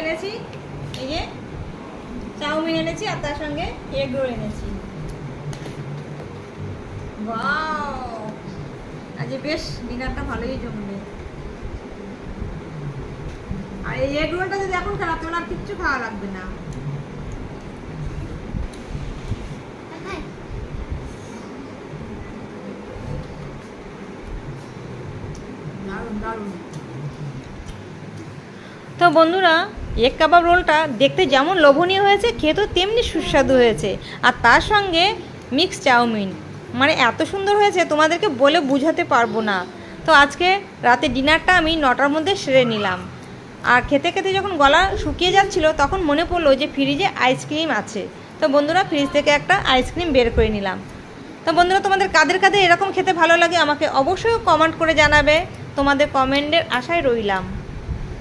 এনেছি, এই যে চাউমিন এনেছি আর তার সঙ্গে এগ রোল এনেছি। ওয়াও, আজ বেশ ডিনারটা ভালোই জমবে। আর এই এগ রোলটা যদি এখন খারাপ, তোমার আর কিচ্ছু খাওয়া লাগবে না। দারুণ দারুণ। তো বন্ধুরা, এগ কাবাব রোলটা দেখতে যেমন লোভনীয় হয়েছে, খেতেও তেমনি সুস্বাদু হয়েছে। আর তার সঙ্গে মিক্স চাউমিন, মানে এত সুন্দর হয়েছে তোমাদেরকে বলে বোঝাতে পারবো না। তো আজকে রাতে ডিনারটা আমি 9টার মধ্যে সেরে নিলাম। আর খেতে খেতে যখন গলা শুকিয়ে যাচ্ছিলো তখন মনে পড়লো যে ফ্রিজে আইসক্রিম আছে। তো বন্ধুরা, ফ্রিজ থেকে একটা আইসক্রিম বের করে নিলাম। তো বন্ধুরা, তোমাদের কাদের কাদের এরকম খেতে ভালো লাগে আমাকে অবশ্যই কমেন্ট করে জানাবে। তোমাদের কমেন্টের আশায় রইলাম।